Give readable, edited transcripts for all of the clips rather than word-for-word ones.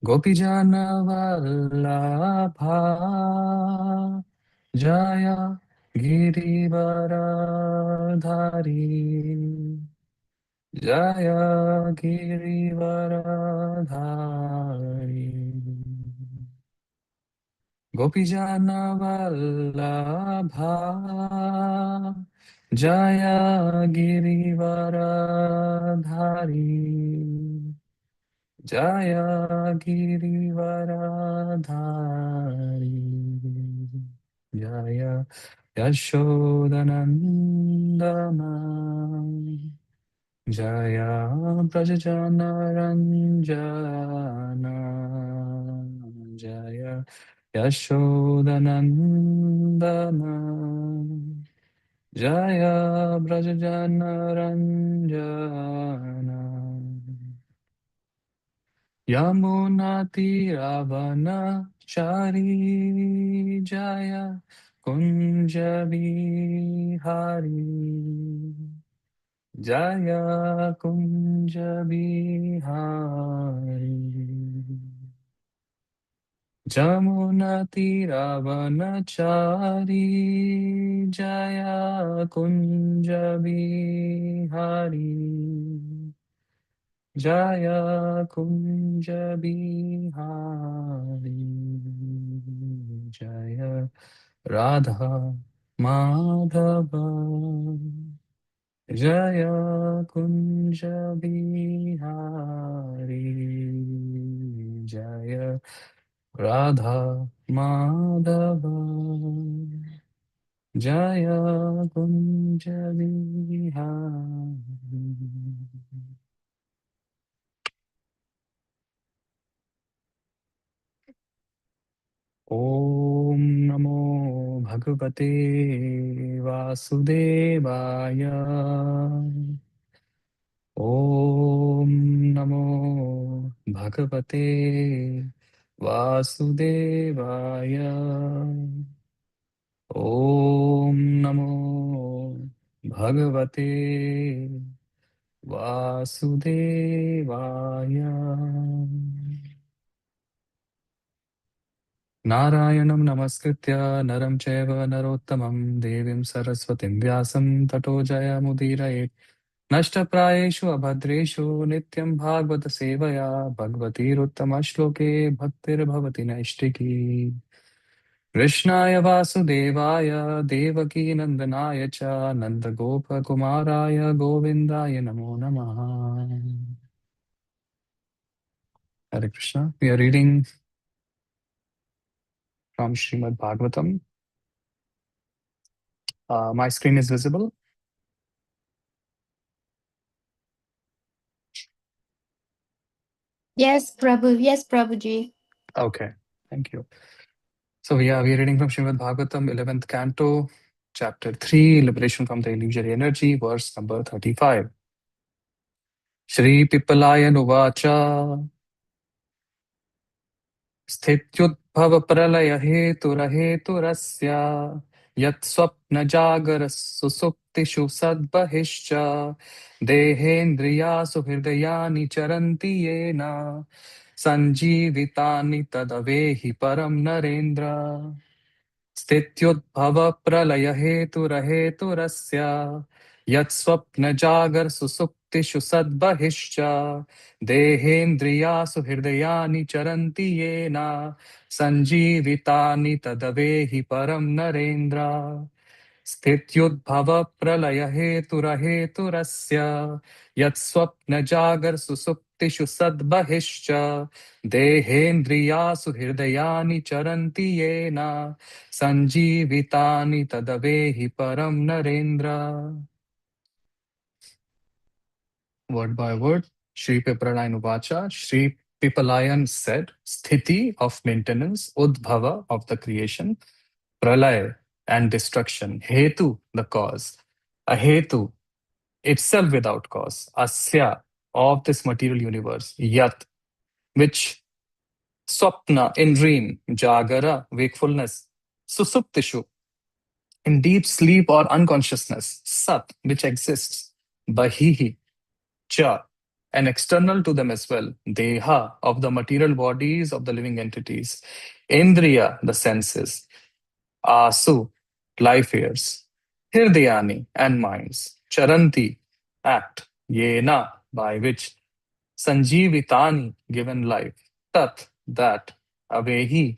Gopijana Vallabha Jaya Girivaradhari Jaya Girivaradhari Gopijana Vallabha Jaya Girivaradhari Jaya Girivaradhari Jaya Yashodanandana Jaya Brajajana Ranjana Jaya Yashodanandana Jaya Brajajana Ranjana Yamunati Ravana Chari Jaya Kunja Bihari Jaya Kunja Bihari Jamunati Ravana Chari Jaya Kunja Bihari Jaya Kunja Bihari Jaya Radha Madhava Jaya Kunja Bihari Jaya Radha Madhava Jaya Kunja Bihari. Om Namo Bhagavate Vasudevaya. Om Namo Bhagavate Vasudevaya. Om Namo Bhagavate Vasudevaya. Narayanam namaskritya naram chaiva narottamam devim saraswatim vyasam tato jayamudiraye nashtaprayeshu abhadreshu nityam bhagavata sevaya bhagavati ruttama shloke bhaktir bhavati naishtiki Krishnaya vasudevaya devaki nandanaya cha nandagopa kumaraya govindaya namo namaha. Hare Krishna. We are reading from Srimad Bhagavatam. My screen is visible. Yes, Prabhu. Yes, Prabhuji. Okay, thank you. So we're reading from Srimad Bhagavatam, 11th Canto, Chapter 3, Liberation from the Illusory Energy, verse number 35. Shri Pipalaya Nuvacha Sthityudbhava Pralaya Heturasya Yat Swapna Jagara Susuptishu Sadbahischa Dehendriyasu Hridayani Charanti Yena Sanjivitani Tadavehi Param Narendra स्थित्युद्भव प्रलयहेतुरहेतुरस्य यत्स्वप्नजागरसुसुप्तिषु सद्बहिश्च देहेन्द्रियासु हृदयानि चरन्ति येन सञ्जीवितानि तदवेहि परं नरेन्द्र स्थित्युद्भवप्रलयहेतुरहेतुरस्य यत्स्वप्नजागरसुसुप्तिषु सद्बहिश्च देहेन्द्रियासु हृदयानि चरन्ति येन Sanjivitani tadavehi param narendra. Word by word, Sri Pipalayan Uvacha, Sri Pipalayan said, Sthiti of maintenance, Udbhava of the creation, Pralaya and destruction, Hetu the cause, Ahetu itself without cause, Asya of this material universe, Yat which Swapna in dream, Jagara wakefulness, Susuptishu in deep sleep or unconsciousness, Sat, which exists, Bahihi, Cha, and external to them as well, deha, of the material bodies of the living entities, indriya, the senses, asu, life airs, hirdayani, and minds, charanti, act, yena, by which, sanjeevitani, given life, tat, that, avehi,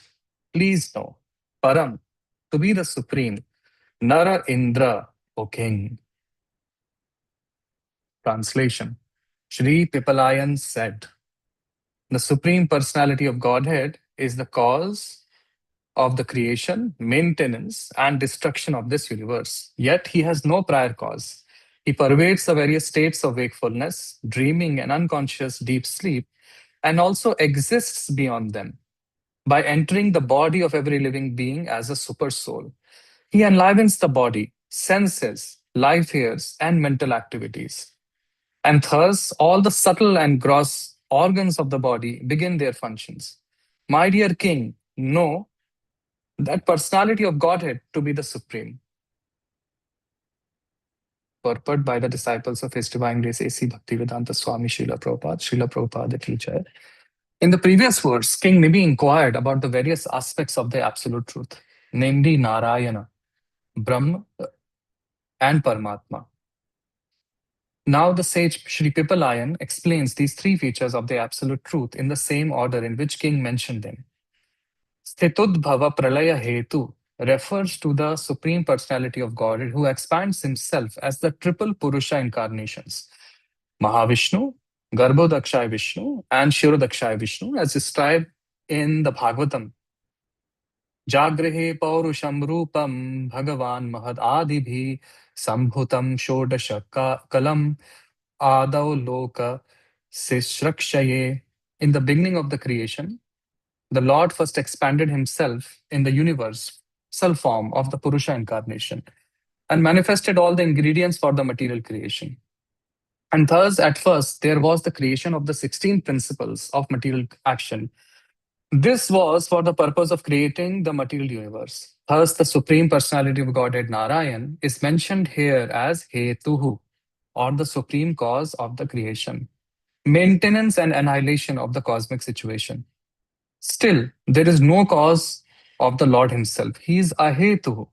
please know, param, to be the supreme, nara indra, O king. Translation. Sri Pipalayan said, the Supreme Personality of Godhead is the cause of the creation, maintenance, and destruction of this universe. Yet he has no prior cause. He pervades the various states of wakefulness, dreaming, and unconscious deep sleep, and also exists beyond them by entering the body of every living being as a super soul. He enlivens the body, senses, life airs, and mental activities. And thus, all the subtle and gross organs of the body begin their functions. My dear king, know that personality of Godhead to be the supreme. Purport by the disciples of His Divine Grace A.C. Bhaktivedanta Swami Srila Prabhupada, Srila Prabhupada the teacher. In the previous verse, King Nibi inquired about the various aspects of the Absolute Truth, namely Narayana, Brahma, and Paramatma. Now the sage Sri Pipalayan explains these three features of the Absolute Truth in the same order in which King mentioned them. Sthitudbhava Pralaya Hetu refers to the Supreme Personality of Godhead who expands himself as the triple Purusha incarnations, Mahavishnu, Garbhodakshaya Vishnu, and Shirodakshaya Vishnu, as described in the Bhagavatam. Jagrehe Paurusham Rupam Bhagavan Mahad Adibhi Sambhutam Shodasha Kalam Adau Loka Sishrakshaye. In the beginning of the creation, the Lord first expanded himself in the universe, self form of the Purusha incarnation, and manifested all the ingredients for the material creation. And thus, at first, there was the creation of the 16 principles of material action. This was for the purpose of creating the material universe. Thus, the Supreme Personality of Godhead Narayan is mentioned here as Hetuhu, or the supreme cause of the creation, maintenance and annihilation of the cosmic situation. Still, there is no cause of the Lord himself. He is Ahetuhu,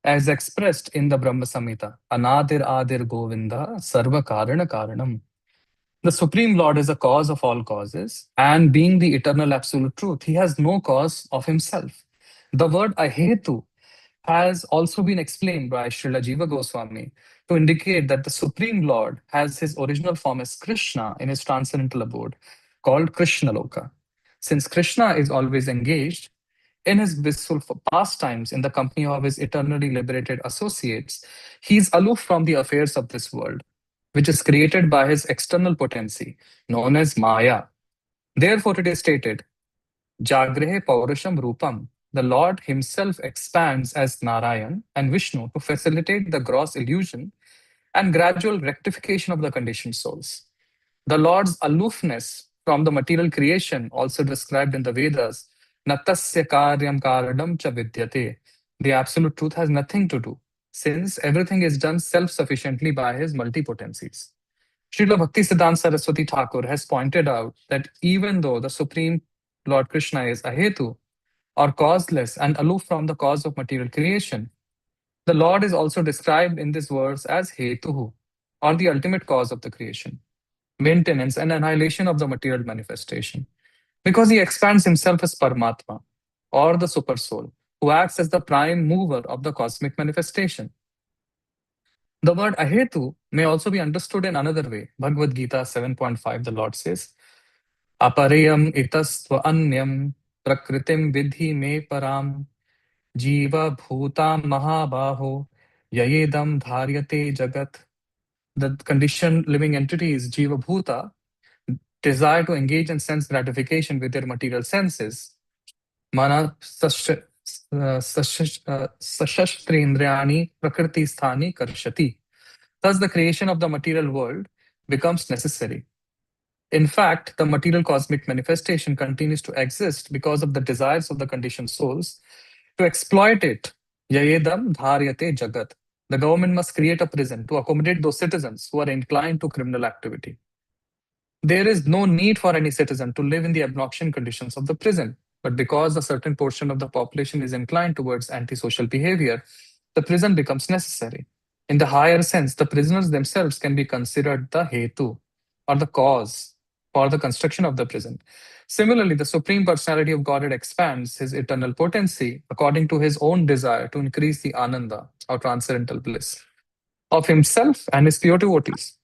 as expressed in the Brahma Samhita, Anadir Adir Govinda Sarva Karana Karanam. The Supreme Lord is the cause of all causes, and being the eternal absolute truth, he has no cause of himself. The word Ahetu has also been explained by Srila Jiva Goswami to indicate that the Supreme Lord has his original form as Krishna in his transcendental abode, called Krishna Loka. Since Krishna is always engaged in his blissful pastimes in the company of his eternally liberated associates, he is aloof from the affairs of this world, which is created by his external potency, known as Maya. Therefore, it is stated, Jagrehe Paurusham Rupam. The Lord himself expands as Narayan and Vishnu to facilitate the gross illusion and gradual rectification of the conditioned souls. The Lord's aloofness from the material creation, also described in the Vedas, Natasya karyam karadam cha vidyate. The absolute truth has nothing to do, since everything is done self-sufficiently by his multipotencies. Srila Bhaktisiddhanta Saraswati Thakur has pointed out that even though the Supreme Lord Krishna is Ahetu, or causeless and aloof from the cause of material creation, the Lord is also described in this verse as Hetuhu, or the ultimate cause of the creation, maintenance and annihilation of the material manifestation, because he expands himself as Paramatma, or the super soul, who acts as the prime mover of the cosmic manifestation. The word Ahetu may also be understood in another way. Bhagavad Gita 7.5, the Lord says, Aparayam itasva anyam prakritim vidhi me param jiva bhutam mahabaho yayedam dharyate jagat. The conditioned living entities, jiva bhuta, desire to engage in sense gratification with their material senses. Mana sashashrindriyani prakriti sthani karshati. Thus, the creation of the material world becomes necessary. In fact, the material cosmic manifestation continues to exist because of the desires of the conditioned souls to exploit it. Yayedam dharyate jagat. The government must create a prison to accommodate those citizens who are inclined to criminal activity. There is no need for any citizen to live in the obnoxious conditions of the prison. But because a certain portion of the population is inclined towards antisocial behavior, the prison becomes necessary. In the higher sense, the prisoners themselves can be considered the hetu, or the cause, for the construction of the prison. Similarly, the Supreme Personality of Godhead expands his eternal potency according to his own desire to increase the ananda, or transcendental bliss, of himself and his pure devotees.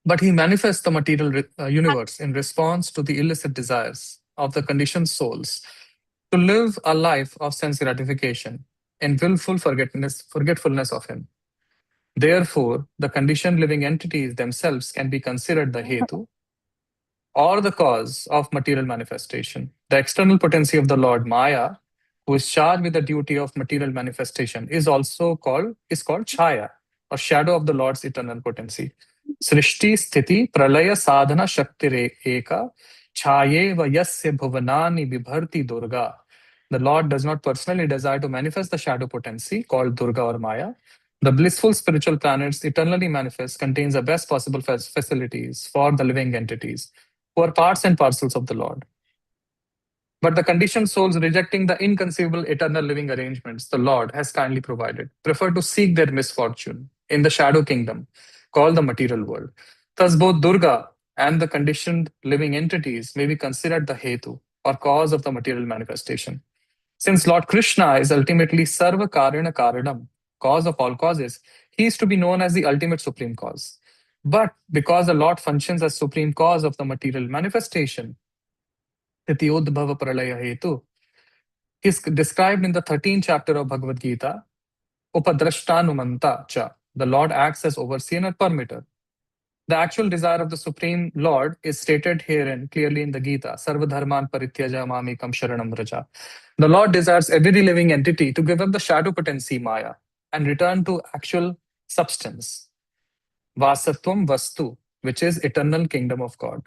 But he manifests the material universe in response to the illicit desires of the conditioned souls to live a life of sense gratification in willful forgetfulness of him. Therefore, the conditioned living entities themselves can be considered the hetu, or the cause of material manifestation. The external potency of the Lord Maya, who is charged with the duty of material manifestation, is called Chaya, or shadow of the Lord's eternal potency. Srishti Sthiti Pralaya Sadhana Shakti Eka Chayeva Yasya Bhuvanani Vibharti Durga. The Lord does not personally desire to manifest the shadow potency called Durga or Maya. The blissful spiritual planets eternally manifest contains the best possible facilities for the living entities who are parts and parcels of the Lord. But the conditioned souls rejecting the inconceivable eternal living arrangements the Lord has kindly provided prefer to seek their misfortune in the shadow kingdom called the material world. Thus, both Durga and the conditioned living entities may be considered the Hetu, or cause of the material manifestation. Since Lord Krishna is ultimately Sarva Karana Karanam, cause of all causes, he is to be known as the ultimate supreme cause. But because the Lord functions as supreme cause of the material manifestation, Tityodbhava Pralaya Hetu, is described in the 13th chapter of Bhagavad Gita, Upadrashtanumanta Cha. The Lord acts as overseer and permitter. The actual desire of the Supreme Lord is stated herein clearly in the Gita, Sarva Dharman Parityaja Mamikam Sharanam Raja. The Lord desires every living entity to give up the shadow potency Maya and return to actual substance, Vasatvam Vastu, which is eternal kingdom of God.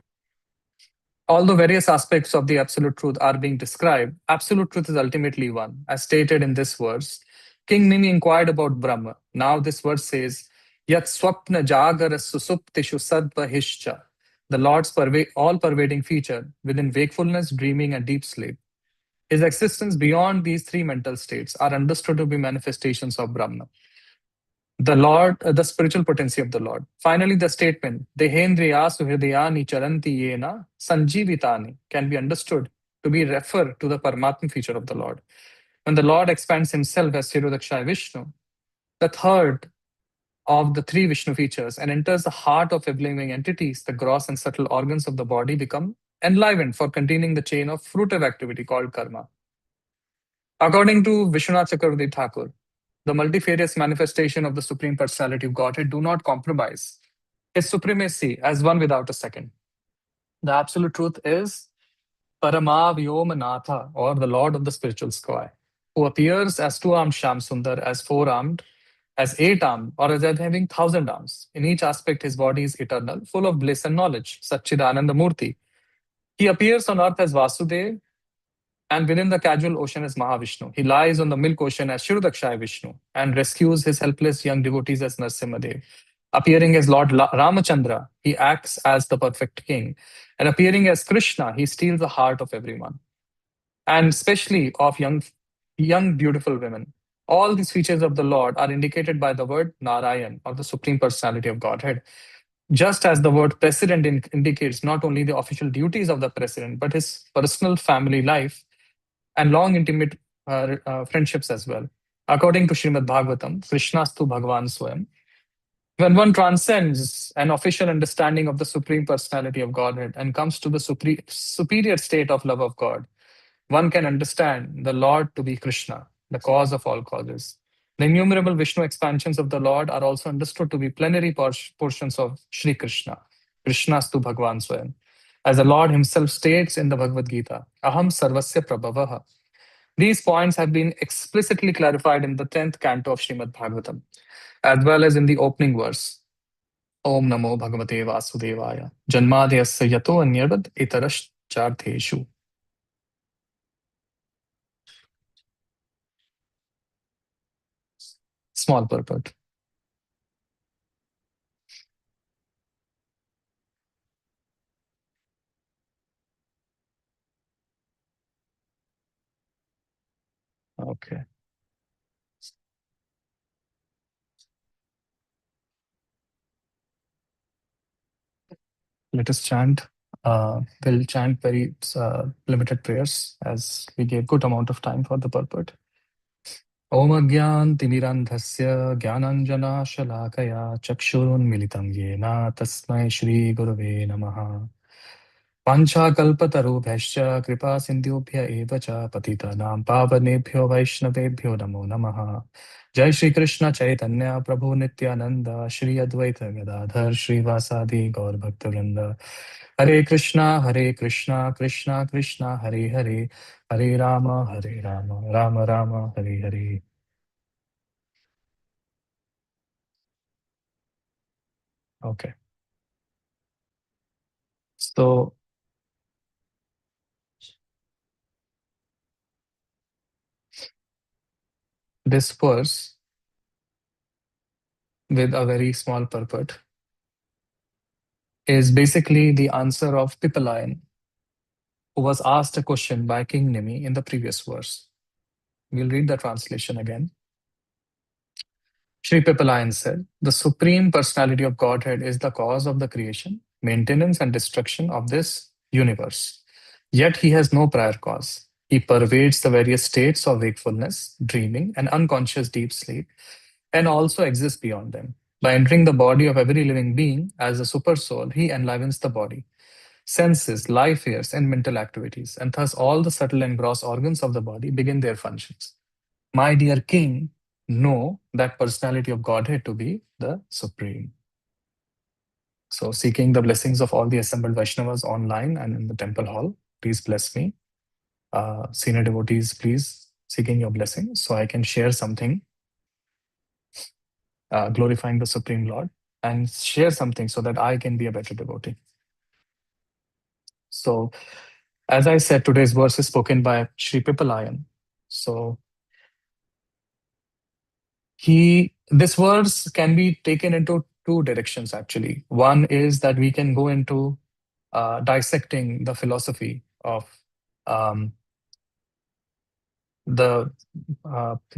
Although various aspects of the absolute truth are being described, absolute truth is ultimately one, as stated in this verse. King Nimi inquired about Brahma. Now this verse says, Yat swapna jagara susuptishu sadvahischa, the Lord's all-pervading feature within wakefulness, dreaming, and deep sleep. His existence beyond these three mental states are understood to be manifestations of Brahma. The Lord, the spiritual potency of the Lord. Finally, the statement, Dehendriyasu hridayani charanti yena sanjivitani, can be understood to be refer to the Paramatma feature of the Lord. When the Lord expands himself as Sirodakshaya Vishnu, the third of the three Vishnu features, and enters the heart of every living entities, the gross and subtle organs of the body become enlivened for continuing the chain of fruitive activity called karma. According to Vishwanath Chakravarti Thakur, the multifarious manifestation of the Supreme Personality of Godhead do not compromise his supremacy as one without a second. The absolute truth is Paramavyoma or the Lord of the spiritual sky, who appears as two-armed Sham Sundar, as four-armed, as eight-armed, or as having 1,000 arms. In each aspect, his body is eternal, full of bliss and knowledge, Satchidananda Murti. He appears on earth as Vasudev, and within the casual ocean is Mahavishnu. He lies on the milk ocean as Shirodakshaya Vishnu and rescues his helpless young devotees as Narsimhadev. Appearing as Lord Ramachandra, he acts as the perfect king. And appearing as Krishna, he steals the heart of everyone, and especially of young beautiful women. All these features of the Lord are indicated by the word Narayan, or the Supreme Personality of Godhead. Just as the word president indicates not only the official duties of the president, but his personal family life and long intimate friendships as well. According to Srimad Bhagavatam, Krishnastu Bhagavan Swayam, when one transcends an official understanding of the Supreme Personality of Godhead and comes to the superior state of love of God, one can understand the Lord to be Krishna, the cause of all causes. The innumerable Vishnu expansions of the Lord are also understood to be plenary portions of Sri Krishna, Krishnastu Bhagavan Swayam. As the Lord himself states in the Bhagavad Gita, Aham Sarvasya Prabhavaha. These points have been explicitly clarified in the 10th canto of Srimad Bhagavatam, as well as in the opening verse. Om Namo Bhagavate Vasudevaya. Janmadhyasya yato anyavad itarash chartheshu. Small purport. Okay. Let us chant. We'll chant very limited prayers as we gave good amount of time for the purport. Om Agyan Gyananjana Shalakaya Chakshurunmilitam Yena Tasmai Shri Gurave Namaha. Panchakalpatarubhyascha kripa sindhubhya eva cha patitanam pavanebhyo vaishnavebhyo namo namaha. Jai Shri Krishna Chaitanya Prabhu Nityananda Shri Advaita Gadadhar Shri Vasadi Gaur Bhaktivinoda. Hare Krishna Krishna Krishna Hare Hare Hare Rama Rama Rama Hare Hare. Okay. So this verse with a very small purport is basically the answer of Pipalayan, who was asked a question by King Nimi in the previous verse. We'll read the translation again. Sri Pipalayan said, "The Supreme Personality of Godhead is the cause of the creation, maintenance, and destruction of this universe. Yet he has no prior cause. He pervades the various states of wakefulness, dreaming, and unconscious deep sleep, and also exists beyond them. By entering the body of every living being as a supersoul, he enlivens the body, senses, life force, and mental activities, and thus all the subtle and gross organs of the body begin their functions. My dear king, know that personality of Godhead to be the supreme." So, seeking the blessings of all the assembled Vaishnavas online and in the temple hall, please bless me. Senior devotees, please seeking your blessings so I can share something glorifying the Supreme Lord and share something so that I can be a better devotee. So, as I said, today's verse is spoken by Sri Pipalayan. So, this verse can be taken into two directions actually. One is that we can go into dissecting the philosophy of um, the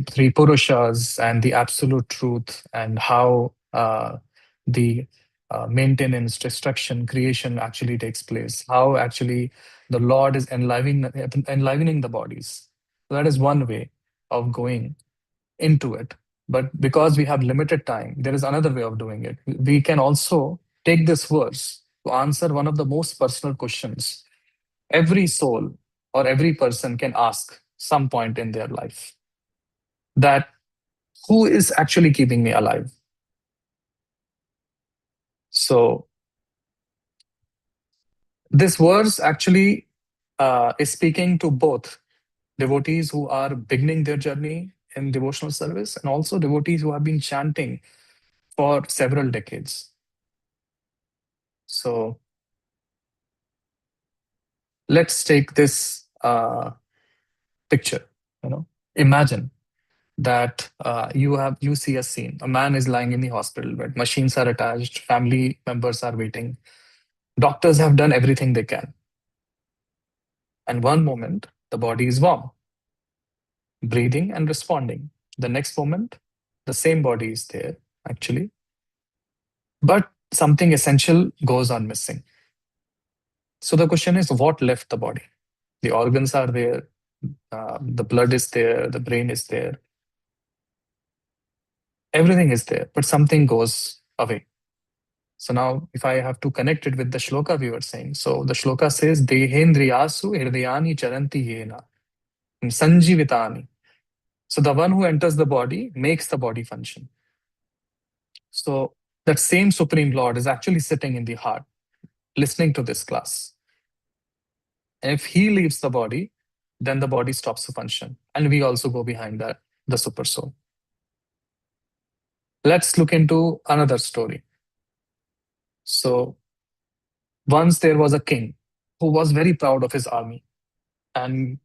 three Purushas and the absolute truth, and how the maintenance, destruction, creation actually takes place, how actually the Lord is enlivening the bodies. So that is one way of going into it. But because we have limited time, there is another way of doing it. We can also take this verse to answer one of the most personal questions every soul or every person can ask some point in their life, that who is actually keeping me alive? So this verse actually is speaking to both devotees who are beginning their journey in devotional service and also devotees who have been chanting for several decades. So let's take this picture. Imagine that you see a scene. A man is lying in the hospital bed. Machines are attached. Family members are waiting. Doctors have done everything they can. And one moment, the body is warm, breathing and responding. The next moment, the same body is there, actually. But something essential goes on missing. So the question is, what left the body? The organs are there, the blood is there, the brain is there, everything is there, but something goes away. So now, if I have to connect it with the shloka we were saying, so the shloka says, Dehendriyasu hirdayani charanti yena sanjivitani. So the one who enters the body makes the body function. So that same Supreme Lord is actually sitting in the heart, listening to this class. And if he leaves the body, then the body stops to function. And we also go behind that, the super soul. Let's look into another story. So once there was a king who was very proud of his army, and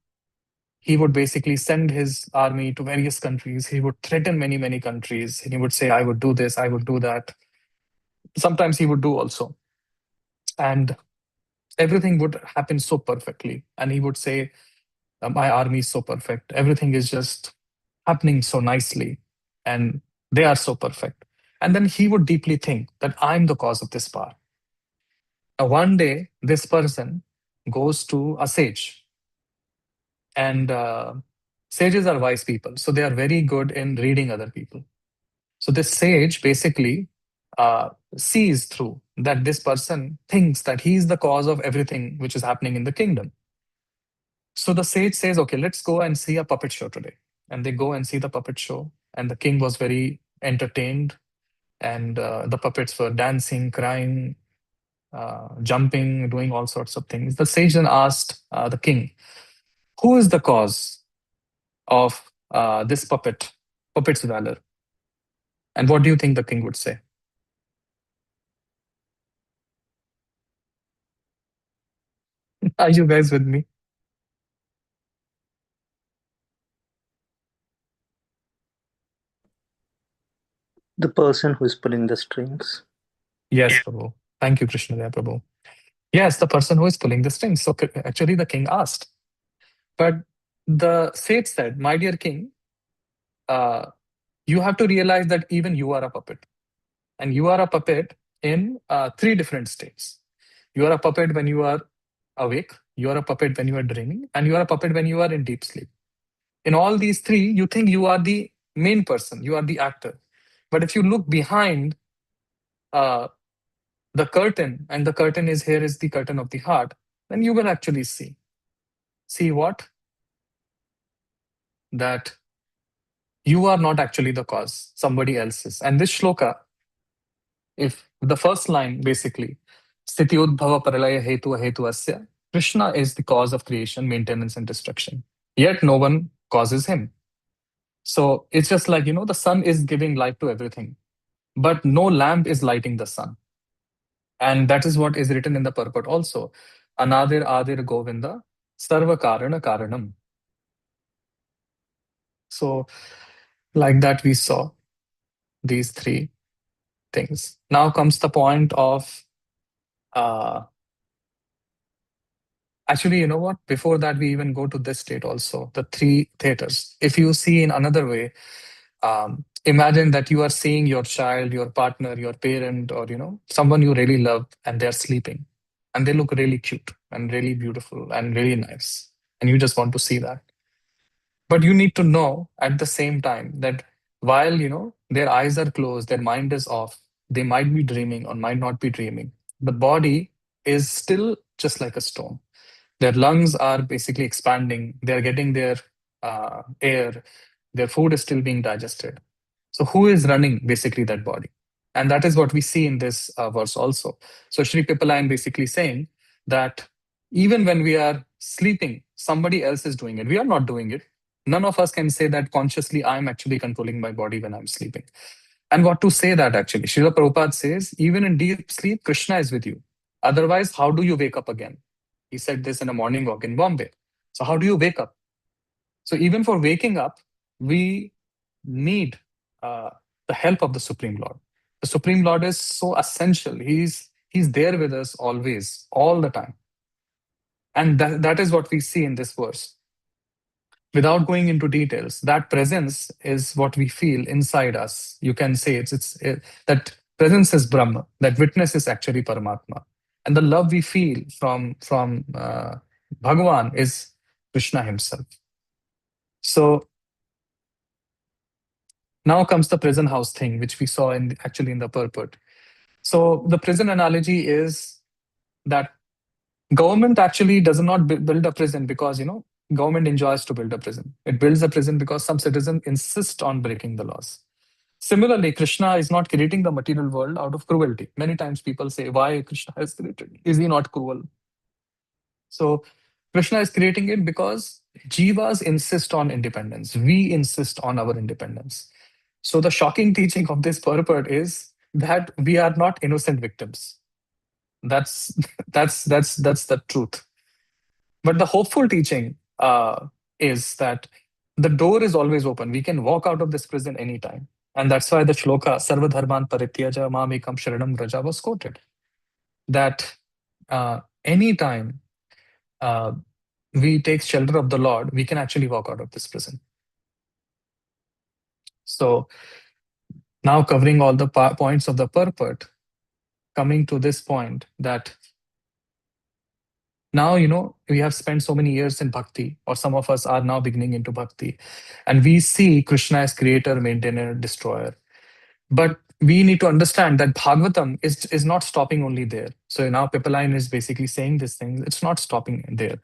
he would basically send his army to various countries. He would threaten many, many countries. And he would say, I would do this, I would do that. Sometimes he would do also. And everything would happen so perfectly. And he would say, my army is so perfect. Everything is just happening so nicely, and they are so perfect. And then he would deeply think that I'm the cause of this power. Now, one day, this person goes to a sage, and sages are wise people, so they are very good in reading other people. So this sage basically uh, sees through that this person thinks that he is the cause of everything which is happening in the kingdom. So the sage says, "Okay, let's go and see a puppet show today." And they go and see the puppet show, and the king was very entertained, and the puppets were dancing, crying, jumping, doing all sorts of things. The sage then asked the king, "Who is the cause of this puppet's valor?" And what do you think the king would say? Are you guys with me? The person who is pulling the strings. Yes, Prabhu. Thank you, Krishna Prabhu. Yes, the person who is pulling the strings. So actually, the king asked. But the sage said, "My dear king, uh, you have to realize that even you are a puppet. And you are a puppet in three different states. You are a puppet when you are awake, you are a puppet when you are dreaming, and you are a puppet when you are in deep sleep. In all these three, you think you are the main person, you are the actor. But if you look behind uh, the curtain, and the curtain is here is the curtain of the heart, then you will actually see. See what? That you are not actually the cause, somebody else is. And this shloka, if the first line basically, Sthiti Udbhava Pralaya Hetu Asya, Krishna is the cause of creation, maintenance, and destruction. Yet no one causes him. So it's just like, the sun is giving light to everything, but no lamp is lighting the sun. And that is what is written in the purport also. Anadir Adir Govinda Sarva Karana Karanam. So, like that, we saw these three things. Now comes the point of uh, actually, you know what? Before that, we even go to this state also, the three theaters. If you see in another way, imagine that you are seeing your child, your partner, your parent, or someone you really love, and they're sleeping, and they look really cute and really beautiful and really nice, and you just want to see that. But you need to know at the same time that while their eyes are closed, their mind is off, they might be dreaming or might not be dreaming. The body is still just like a stone. Their lungs are basically expanding. They're getting their air. Their food is still being digested. So who is running basically that body? And that is what we see in this verse also. So Sri Pipala basically saying that even when we are sleeping, somebody else is doing it. We are not doing it. None of us can say that consciously I'm actually controlling my body when I'm sleeping. And what to say that actually? Srila Prabhupada says, even in deep sleep, Krishna is with you. Otherwise, how do you wake up again? He said this in a morning walk in Bombay. So how do you wake up? So even for waking up, we need uh, the help of the Supreme Lord. The Supreme Lord is so essential. He's there with us always, all the time. And that is what we see in this verse. Without going into details, that presence is what we feel inside us. You can say that presence is Brahma. That witness is actually Paramatma, and the love we feel from Bhagavan is Krishna himself. So now comes the prison house thing, which we saw actually in the purport. So the prison analogy is that government actually does not build a prison because government enjoys to build a prison. It builds a prison because some citizen insist on breaking the laws. Similarly, Krishna is not creating the material world out of cruelty. Many times people say, why Krishna has created? Is he not cruel? So Krishna is creating it because jivas insist on independence. We insist on our independence. So the shocking teaching of this purport is that we are not innocent victims. That's that's the truth. But the hopeful teaching is that the door is always open. We can walk out of this prison anytime. And that's why the shloka Sarva Dharman Parityaja Mamekam Sharanam Raja was quoted. That anytime uh, we take shelter of the Lord, we can actually walk out of this prison. So now covering all the points of the purport, coming to this point that now, we have spent so many years in bhakti, or some of us are now beginning into bhakti, and we see Krishna as creator, maintainer, destroyer. But we need to understand that Bhagavatam is not stopping only there. So now Pipeline is basically saying this thing, it's not stopping there.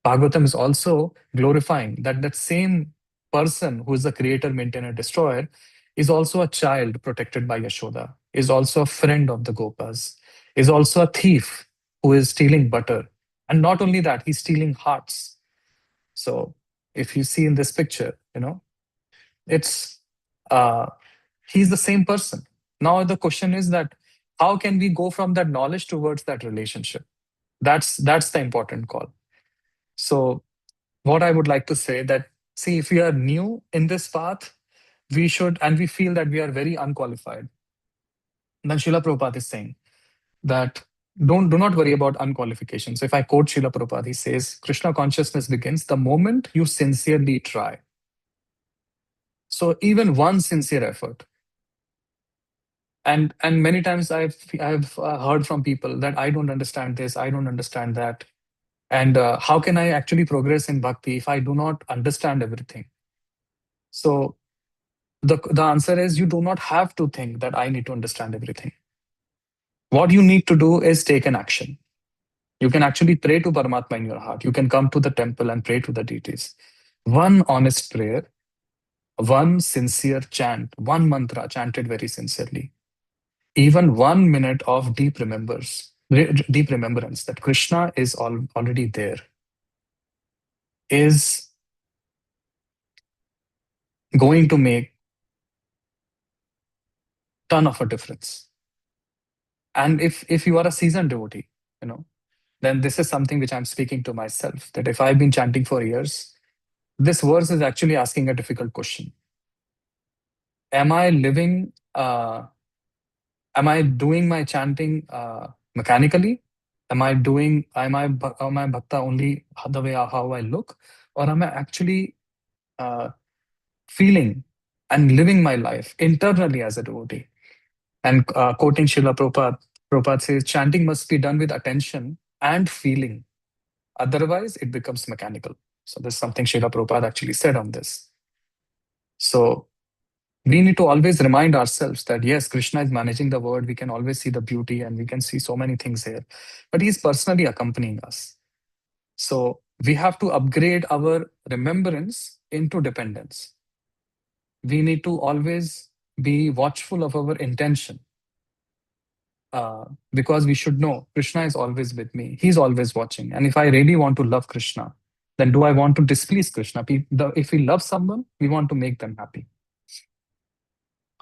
Bhagavatam is also glorifying that same person who is the creator, maintainer, destroyer is also a child protected by Yashoda, is also a friend of the Gopas, is also a thief who is stealing butter. And not only that, he's stealing hearts. So if you see in this picture, it's he's the same person. Now the question is that how can we go from that knowledge towards that relationship? That's the important call. So what I would like to say that, see, if we are new in this path, we should, and we feel that we are very unqualified, then Srila Prabhupada is saying that do not worry about unqualifications. If I quote Srila Prabhupada, he says, Krishna consciousness begins the moment you sincerely try. So even one sincere effort. And many times I've heard from people that I don't understand this, I don't understand that. And how can I actually progress in bhakti if I do not understand everything? So the answer is you do not have to think that I need to understand everything. What you need to do is take an action. You can actually pray to Paramatma in your heart. You can come to the temple and pray to the deities. One honest prayer, one sincere chant, one mantra chanted very sincerely. Even 1 minute of deep remembrance that Krishna is already there is going to make ton of a difference. And if you are a seasoned devotee, then this is something which I'm speaking to myself, that if I've been chanting for years, this verse is actually asking a difficult question. Am I living, am I doing my chanting mechanically? Am I bhakta only the way how I look? Or am I actually feeling and living my life internally as a devotee? And quoting Srila Prabhupada, Prabhupada says, chanting must be done with attention and feeling. Otherwise, it becomes mechanical. So there's something Srila Prabhupada actually said on this. So we need to always remind ourselves that yes, Krishna is managing the world. We can always see the beauty and we can see so many things here, but he's personally accompanying us. So we have to upgrade our remembrance into dependence. We need to always be watchful of our intention. Because we should know Krishna is always with me. He's always watching. And if I really want to love Krishna, then do I want to displease Krishna? If we love someone, we want to make them happy.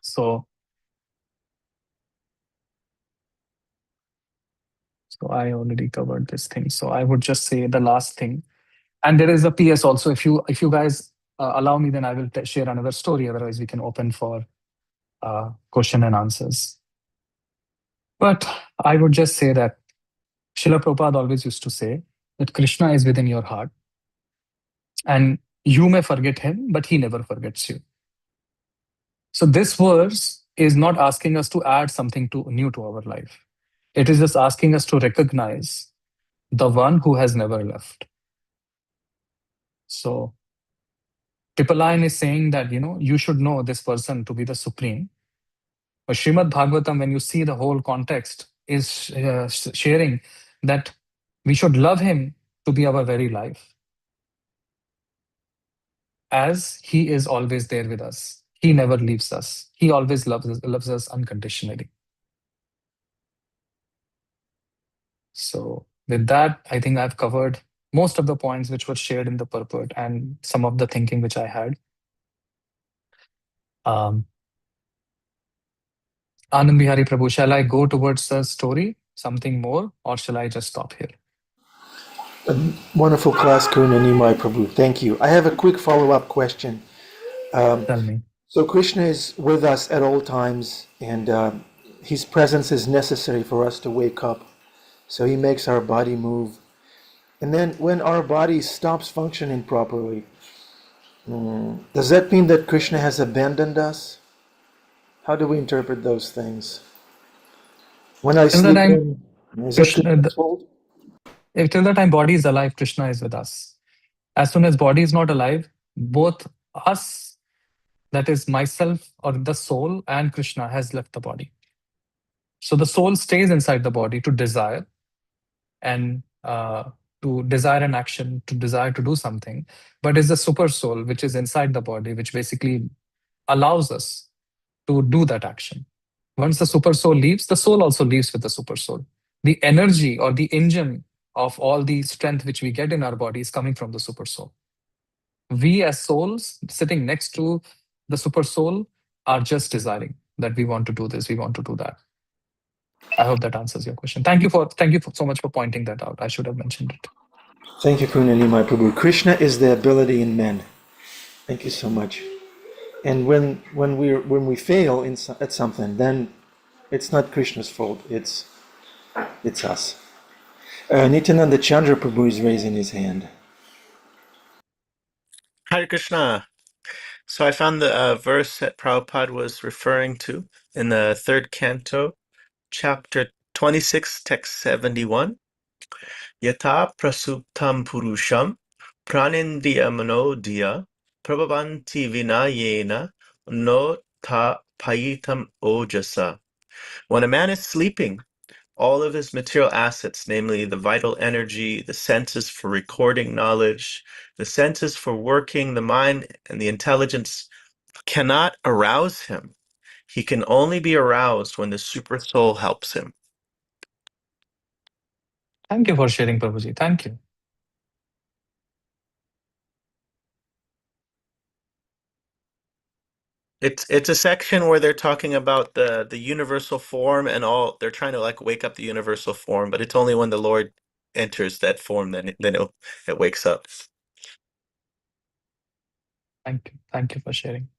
So I already covered this thing. So I would just say the last thing. And there is a PS also. If you guys allow me, then I will share another story. Otherwise, we can open for question and answers. But I would just say that Srila Prabhupada always used to say that Krishna is within your heart. And you may forget him, but he never forgets you. So this verse is not asking us to add something new to our life. It is just asking us to recognize the one who has never left. So Pipeline is saying that, you should know this person to be the supreme. But Srimad Bhagavatam, when you see the whole context, is sharing that we should love him to be our very life, as he is always there with us. He never leaves us. He always loves us unconditionally. So with that, I think I've covered most of the points which were shared in the purport and some of the thinking which I had. Anand Bihari Prabhu, shall I go towards the story, something more, or shall I just stop here? A wonderful class, Karuna Nimai Prabhu. Thank you. I have a quick follow-up question. Tell me. So Krishna is with us at all times, and his presence is necessary for us to wake up. So he makes our body move. And then when our body stops functioning properly, Does that mean that Krishna has abandoned us? How do we interpret those things? When I Till the sleep time in, is that Krishna, Krishna's fault? till the time body is alive, Krishna is with us. As soon as body is not alive, both us, that is myself or the soul, and Krishna has left the body. So the soul stays inside the body to desire and to desire an action, to desire to do something. But it's the super soul which is inside the body, which basically allows us to do that action. Once the super soul leaves, the soul also leaves with the super soul. The energy or the engine of all the strength which we get in our body is coming from the super soul. We as souls sitting next to the super soul are just desiring that we want to do this, we want to do that. I hope that answers your question. Thank you so much for pointing that out. I should have mentioned it. Thank you, Karuna Nimai Prabhu. Krishna is the ability in men. Thank you so much. And when we fail at something, then it's not Krishna's fault. It's us. Nityananda Chandra Prabhu is raising his hand. Hare Krishna. So I found the verse that Prabhupada was referring to in the third canto, chapter 26, text 71. Yata prasuptam purusham pranindriya manodiya prabhavanti vinayena no ta payitam ojasa. When a man is sleeping, all of his material assets, namely the vital energy, the senses for recording knowledge, the senses for working the mind and the intelligence, cannot arouse him. He can only be aroused when the super soul helps him. Thank you for sharing, Prabhuji. Thank you. It's a section where they're talking about the universal form and all. They're trying to like wake up the universal form, but it's only when the Lord enters that form then it wakes up. Thank you. Thank you for sharing.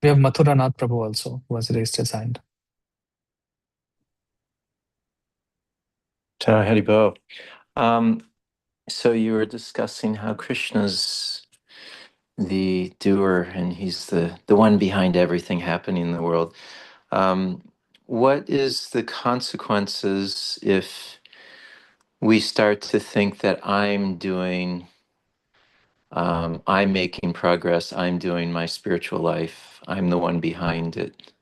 We have Mathuranath Prabhu also, who has raised his hand. Haribo. So you were discussing how Krishna's the doer and he's the one behind everything happening in the world. What is the consequences if we start to think that I'm making progress, I'm doing my spiritual life, I'm the one behind it?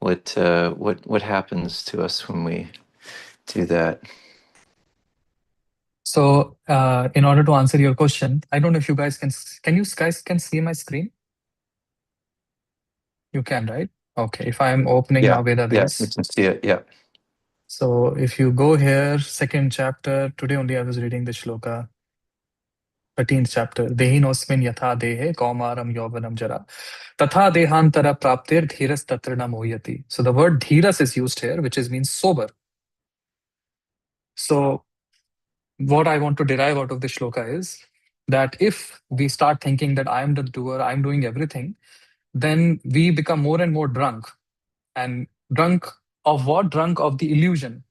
What happens to us when we do that? So, in order to answer your question, I don't know if you guys can see my screen? You can, right? Okay. If I'm opening Yeah, Naveda we this. can see it. Yeah. So if you go here, second chapter, today only I was reading the shloka, 13th chapter. Dehinosmin yatha dehe kaumaram yovanam jara. Tatha dehantara praptir dhiras tatra na mohyati. So the word dhiras is used here, which means sober. So what I want to derive out of this shloka is that if we start thinking that I am the doer, I'm doing everything, then we become more and more drunk. And drunk of what? Drunk of the illusion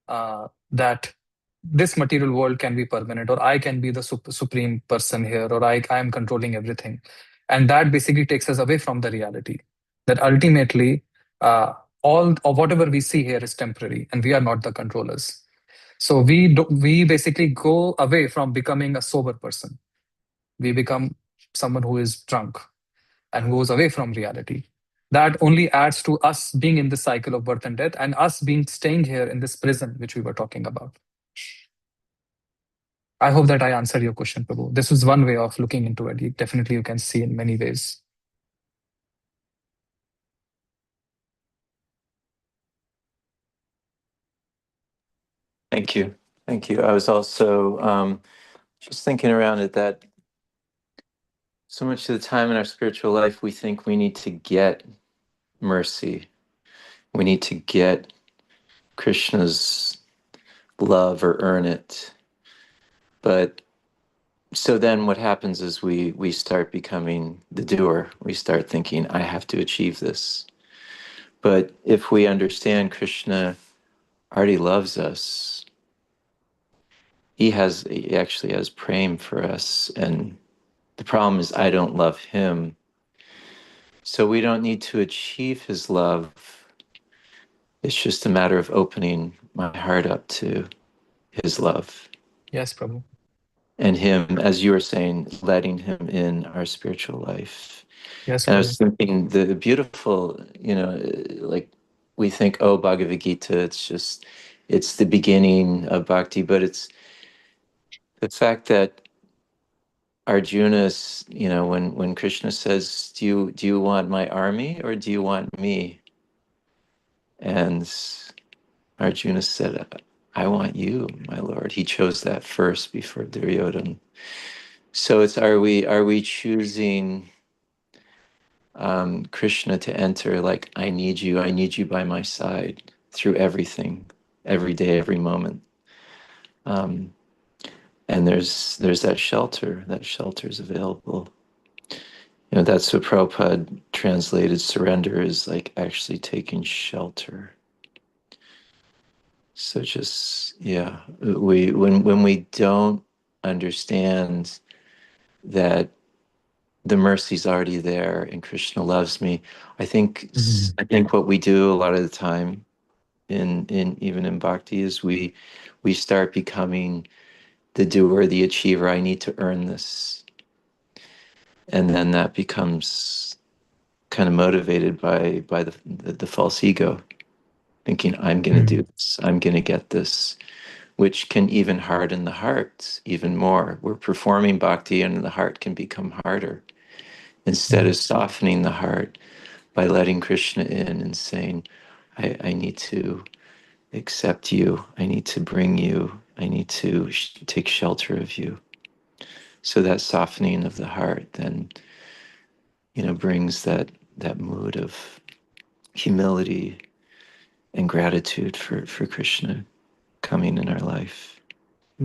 that this material world can be permanent, or I can be the supreme person here, or I am controlling everything. And that basically takes us away from the reality that ultimately all or whatever we see here is temporary and we are not the controllers. So we basically go away from becoming a sober person. We become someone who is drunk and goes away from reality. That only adds to us being in this cycle of birth and death and us being staying here in this prison, which we were talking about. I hope that I answered your question, Prabhu. This is one way of looking into it. Definitely you can see in many ways. Thank you. Thank you. I was also just thinking around it that so much of the time in our spiritual life, we think we need to get mercy. We need to get Krishna's love or earn it. But so then what happens is we start becoming the doer. We start thinking, I have to achieve this. But if we understand Krishna already loves us, he actually has prem for us, and The problem is I don't love him. So we don't need to achieve his love. It's just a matter of opening my heart up to his love. Yes, Prabhu. And him, as you were saying, letting him in our spiritual life. Yes, And I Prabhu. was thinking the beautiful, like we think, oh, Bhagavad Gita, it's the beginning of bhakti, but it's the fact that Arjuna's, when Krishna says, do you want my army or do you want me? And Arjuna said, I want you, my lord. He chose that first before Duryodhana. So it's are we choosing Krishna to enter like I need you by my side through everything, every day, every moment. And there's that shelter is available. That's what Prabhupada translated surrender is like actually taking shelter. So just, yeah, when we don't understand that the mercy's already there and Krishna loves me, I think what we do a lot of the time in even in bhakti is we start becoming the doer, the achiever. I need to earn this. And then that becomes kind of motivated by the false ego, thinking I'm going to do this, I'm going to get this, which can even harden the heart even more. We're performing bhakti and the heart can become harder. Instead of softening the heart by letting Krishna in and saying, I need to accept you, I need to bring you, I need to take shelter of you. So that softening of the heart then, brings that mood of humility and gratitude for Krishna coming in our life.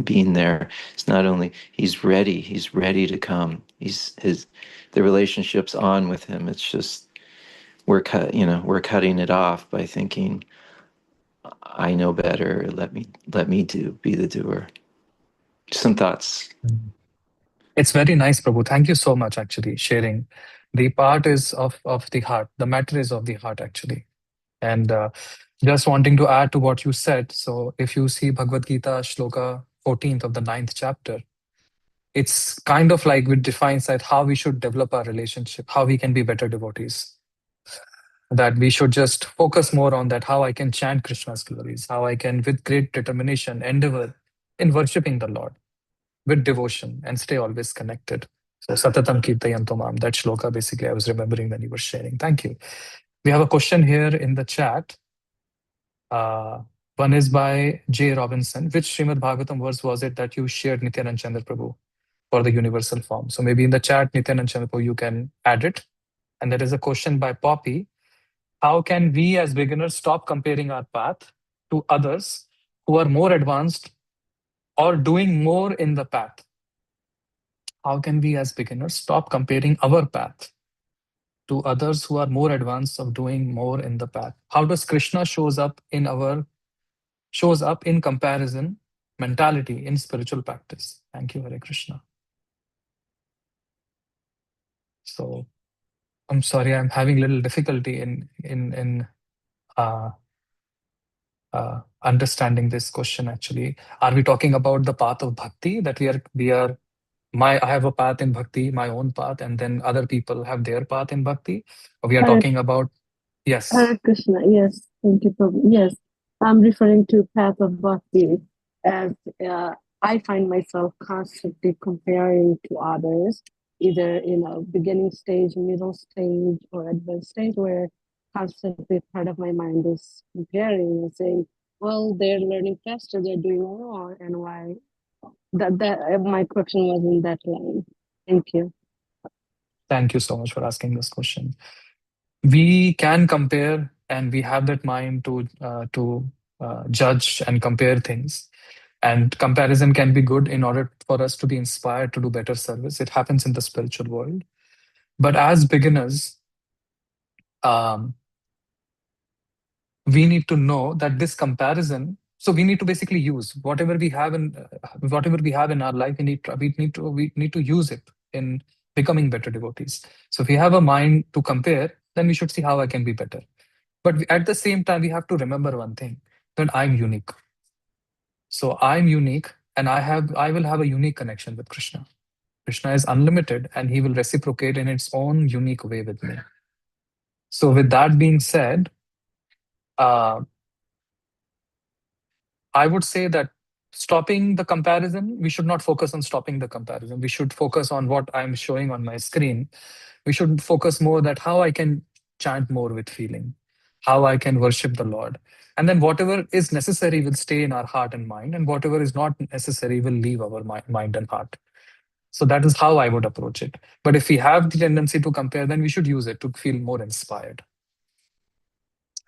Being there. It's not only he's ready to come. The relationship's on with him. It's just we're cutting it off by thinking, I know better. Let me be the doer. Some thoughts. It's very nice, Prabhu. Thank you so much, actually, sharing. The part is of the heart. The matter is of the heart, actually. And just wanting to add to what you said. So if you see Bhagavad Gita, Shloka 14th of the 9th chapter, it's kind of like it defines that how we should develop our relationship, how we can be better devotees. That we should just focus more on that, how I can chant Krishna's glories, how I can, with great determination, endeavor in worshipping the Lord with devotion and stay always connected. So Satatam Kirtayanto Mam, that shloka basically I was remembering when you were sharing. Thank you. We have a question here in the chat. One is by J. Robinson. Which Srimad Bhagavatam verse was it that you shared, Nityanand Chandra Prabhu, for the universal form? So maybe in the chat, Nityanand Chandra Prabhu, you can add it. And there is a question by Poppy. How can we as beginners stop comparing our path to others who are more advanced or doing more in the path? How can we as beginners stop comparing our path to others who are more advanced of doing more in the path? How does Krishna shows up in comparison mentality in spiritual practice? Thank you, Hare Krishna. So I'm sorry, I'm having a little difficulty in understanding this question. Actually, are we talking about the path of bhakti, that I have a path in bhakti, my own path, and then other people have their path in bhakti? Or we are Hare, talking about, yes. Hare Krishna, yes, thank you, Prabhu. Yes, I'm referring to path of bhakti as I find myself constantly comparing to others, either in a beginning stage, middle stage, or advanced stage, where constantly part of my mind is comparing and saying, well, they're learning faster, they're doing more, and why? That my question was in that line. Thank you. Thank you so much for asking this question. We can compare, and we have that mind to judge and compare things. And comparison can be good in order for us to be inspired to do better service. It happens in the spiritual world. But as beginners, we need to know that this comparison. So we need to basically use whatever we have in our life. We need to use it. in becoming better devotees. So if we have a mind to compare, then we should see how I can be better. But at the same time, we have to remember one thing, that I'm unique. So I'm unique, and I will have a unique connection with Krishna. Krishna is unlimited, and he will reciprocate in its own unique way with me. So with that being said, uh, I would say that stopping the comparison, we should not focus on stopping the comparison. We should focus on what I'm showing on my screen. We should focus more that how I can chant more with feeling, how I can worship the Lord. And then whatever is necessary will stay in our heart and mind, and whatever is not necessary will leave our mind and heart. So that is how I would approach it. But if we have the tendency to compare, then we should use it to feel more inspired.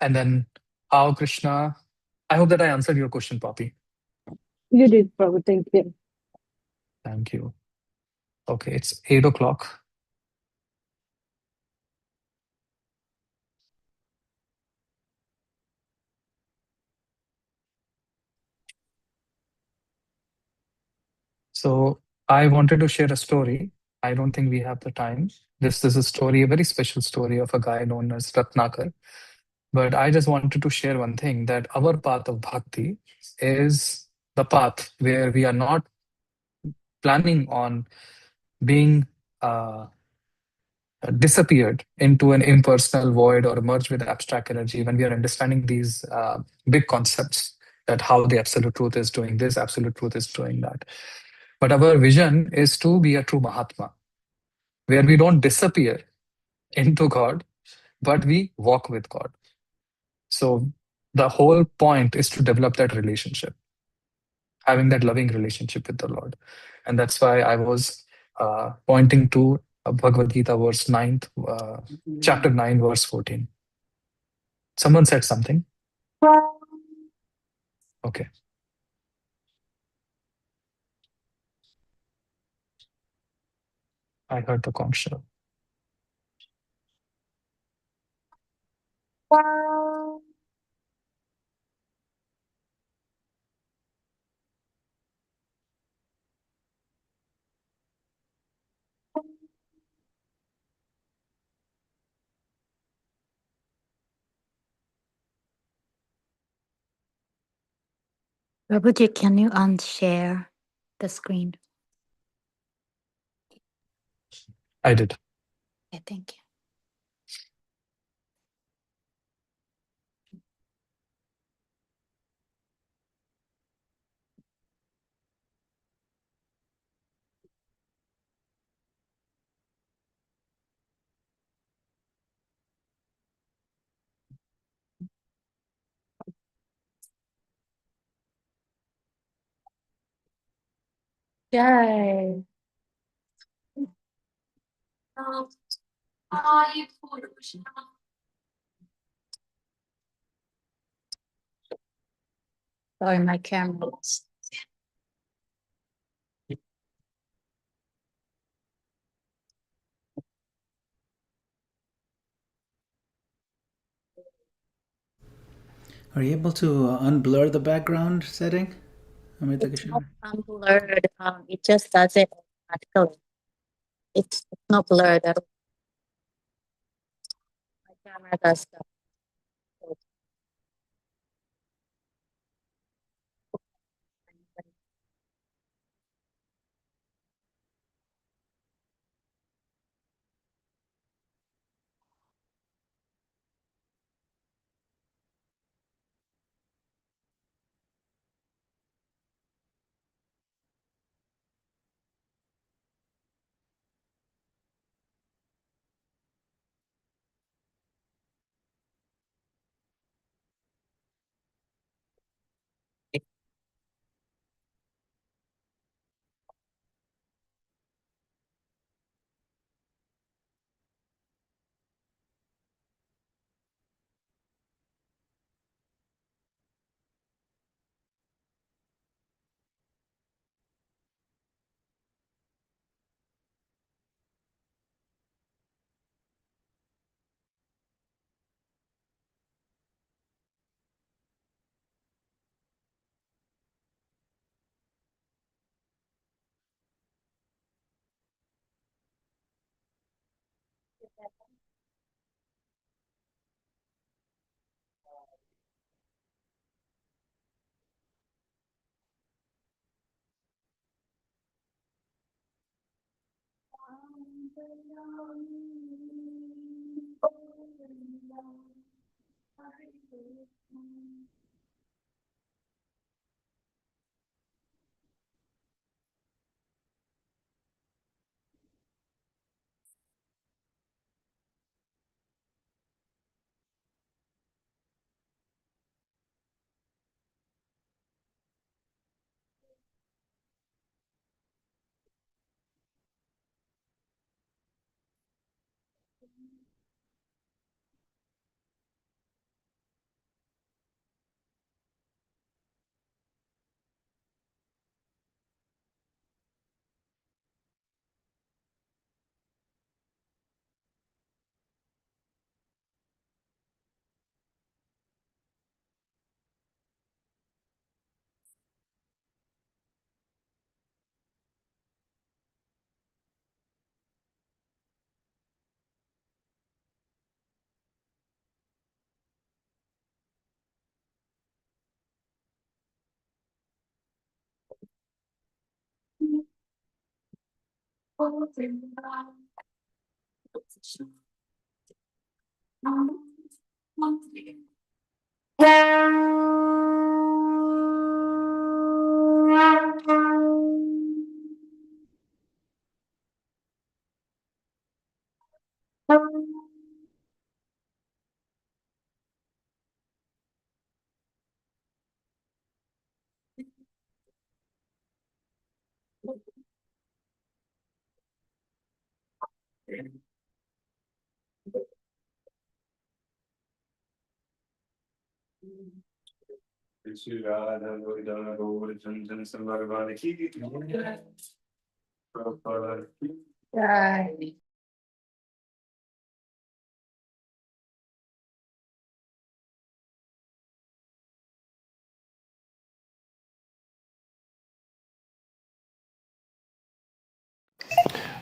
And then how Krishna, I hope that I answered your question, Poppy. You did, Prabhu. Thank you. Thank you. Okay, it's 8 o'clock. So I wanted to share a story. I don't think we have the time. This is a story, a very special story of a guy known as Ratnakar. But I just wanted to share one thing, that our path of bhakti is the path where we are not planning on being disappeared into an impersonal void or merged with abstract energy. When we are understanding these big concepts, that how the absolute truth is doing this, absolute truth is doing that. But our vision is to be a true Mahatma, where we don't disappear into God, but we walk with God. So the whole point is to develop that relationship, having that loving relationship with the Lord. And that's why I was pointing to Bhagavad Gita, verse 9, chapter 9, verse 14. Someone said something. Okay. I heard the conch shell. Prabhuji, can you unshare the screen? I did. Okay, thank you. Yay. Sorry, my camera. Are you able to unblur the background setting, Amrita It's Kishore? not blurred. It just does it automatically. It's not blurred at all. My camera does that.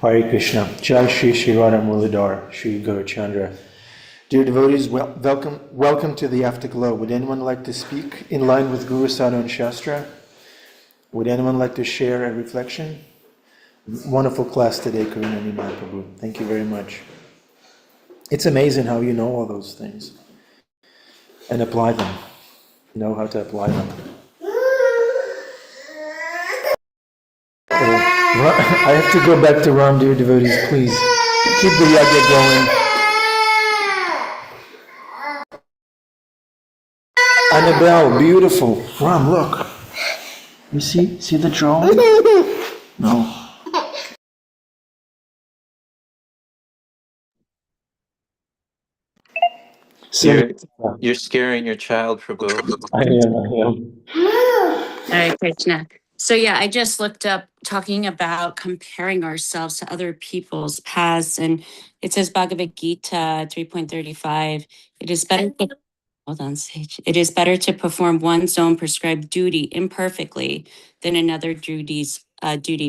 Hare Krishna. Jai Shri Shri Radha Muladhar, Shri Guru Chandra. Dear devotees, welcome to the Afterglow. Would anyone like to speak in line with Guru Sadhu and Shastra? Would anyone like to share a reflection? Wonderful class today, Karuna Nimai Prabhu. Thank you very much. It's amazing how you know all those things and apply them. You know how to apply them. I have to go back to Ram, dear devotees, please. Keep the yajna going. Annabelle, beautiful. Ram, look. You see the drawing? No. You're you're scaring your child, Prabhu. I am. Hare Krishna. So yeah, I just looked up talking about comparing ourselves to other people's paths, and it says Bhagavad Gita 3.35. It is better. Hold on, Sage. It is better to perform one's own prescribed duty imperfectly than another duty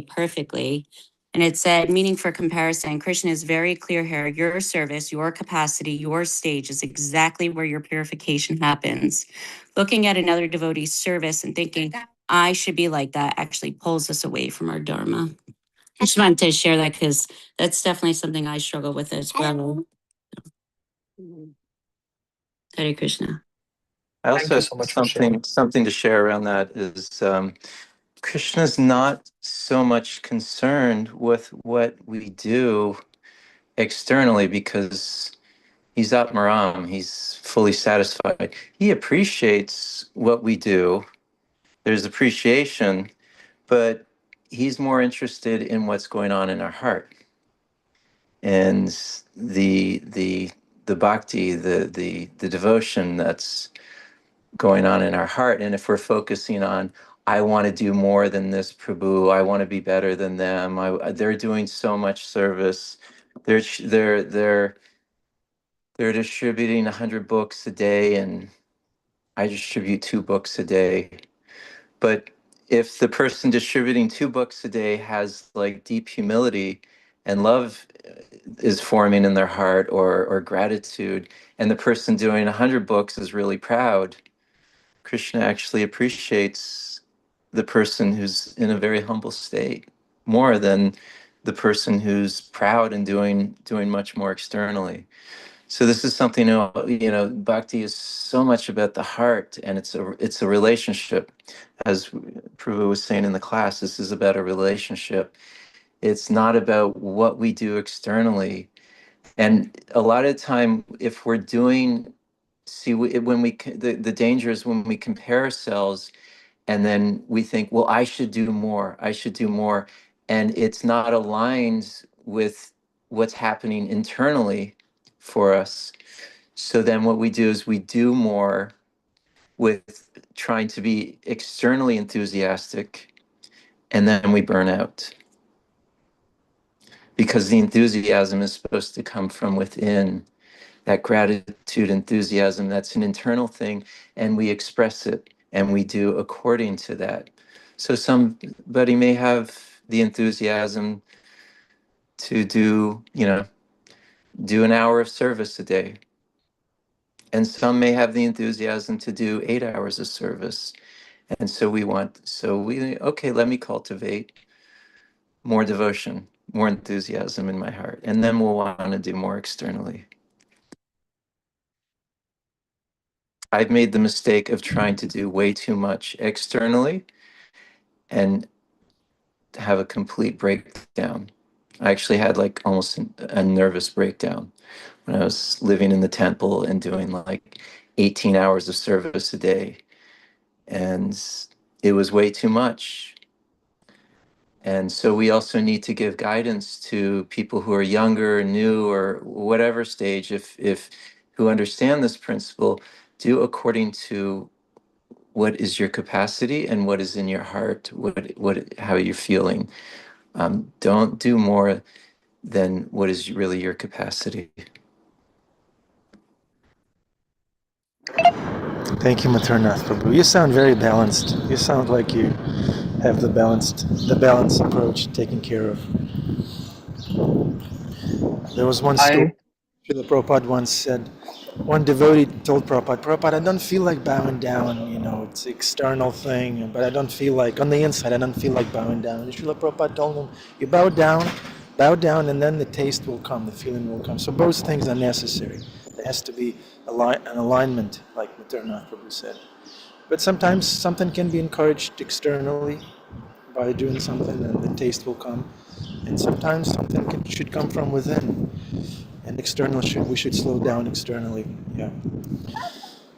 perfectly. And it said, meaning for comparison, Krishna is very clear here. Your service, your capacity, your stage is exactly where your purification happens. Looking at another devotee's service and thinking, I should be like that, actually pulls us away from our dharma. I just wanted to share that because that's definitely something I struggle with as well. Hare Krishna. I Thank also you have so much for sharing. something to share around that is Krishna's not so much concerned with what we do externally because he's Atmaram, he's fully satisfied. He appreciates what we do. There's appreciation, but he's more interested in what's going on in our heart. And the bhakti, the devotion that's going on in our heart. And if we're focusing on, I want to do more than this Prabhu, I want to be better than them. They're doing so much service. They're distributing 100 books a day, and I distribute 2 books a day. But if the person distributing 2 books a day has like deep humility and love is forming in their heart, or gratitude, and the person doing 100 books is really proud, Krishna actually appreciates the person who's in a very humble state more than the person who's proud and doing much more externally. So this is something, bhakti is so much about the heart, and it's a relationship. As Prabhu was saying in the class, this is about a relationship. It's not about what we do externally. And a lot of time, if we're doing, the danger is when we compare ourselves, and then we think, well, I should do more, and it's not aligned with what's happening internally for us. So then what we do is we do more with trying to be externally enthusiastic, and then we burn out, because the enthusiasm is supposed to come from within. That gratitude, enthusiasm, that's an internal thing, and we express it and we do according to that. So somebody may have the enthusiasm to do an hour of service a day, and some may have the enthusiasm to do 8 hours of service. And so okay, let me cultivate more devotion, more enthusiasm in my heart, and then we'll want to do more externally. I've made the mistake of trying to do way too much externally and have a complete breakdown. I actually had like almost a nervous breakdown when I was living in the temple and doing like 18 hours of service a day. And it was way too much. And so we also need to give guidance to people who are younger, new, or whatever stage, if who understand this principle, do according to what is your capacity and what is in your heart, how you're feeling. Don't do more than what is really your capacity. Thank you, Maternath Prabhu. You sound very balanced. You sound like you have the balanced approach taken care of. There was one story Srila Prabhupada once said. One devotee told Prabhupada, I don't feel like bowing down, it's an external thing, but I don't feel like, on the inside, I don't feel like bowing down. And Srila Prabhupada told him, you bow down, and then the taste will come, the feeling will come. So both things are necessary. There has to be an alignment, like Maternath Prabhu said. But sometimes something can be encouraged externally by doing something, and the taste will come. And sometimes something should come from within. And we should slow down externally. Yeah.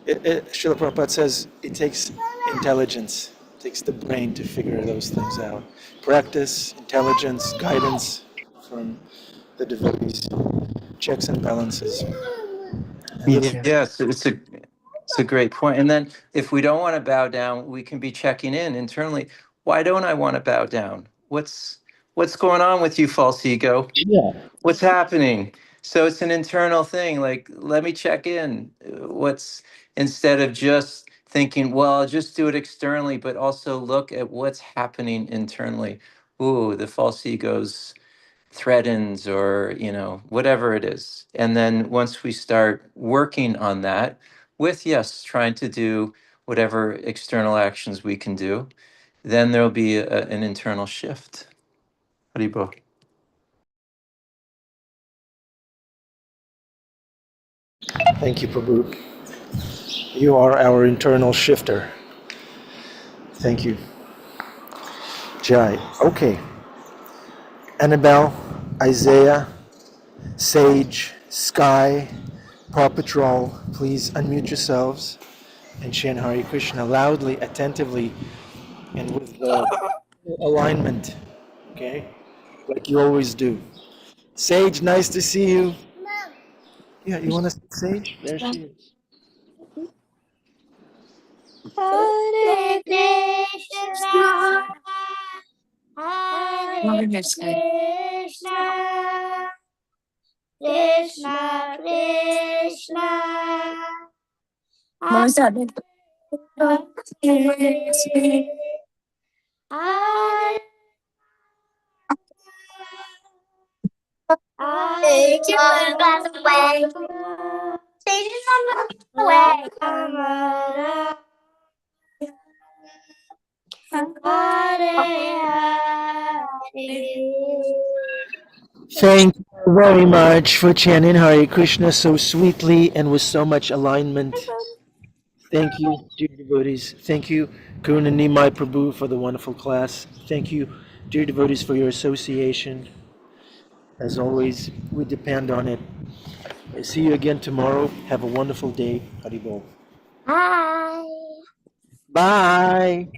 Srila Prabhupada says it takes intelligence, it takes the brain to figure those things out. Practice, intelligence, guidance from the devotees, checks and balances. And Yes, it's a great point. And then if we don't want to bow down, we can be checking in internally. Why don't I want to bow down? What's going on with you, false ego? yeah, What's happening? So it's an internal thing. Like, let me check in. Instead of just thinking, well, I'll just do it externally, but also look at what's happening internally. Ooh, the false ego's threatens, or whatever it is. And then once we start working on that with, yes, trying to do whatever external actions we can do, then there'll be an internal shift. Haribo. thank you, Prabhu. You are our internal shifter. Thank you. Jai. Okay. Annabelle, Isaiah, Sage, Sky, Paw Patrol, please unmute yourselves and chant Hare Krishna loudly, attentively, and with alignment, okay? Like you always do. Sage, nice to see you. Yeah, you want to see Sage? There she is. Hare Krishna, Hare Krishna, Krishna Krishna, Hare Hare Station on the way. Station on the way. Thank you very much for chanting Hare Krishna so sweetly and with so much alignment. Thank you, dear devotees. Thank you, Karuna Nimai Prabhu, for the wonderful class. Thank you, dear devotees, for your association. As always, we depend on it. I see you again tomorrow. Have a wonderful day. Haribol. Hi. Bye.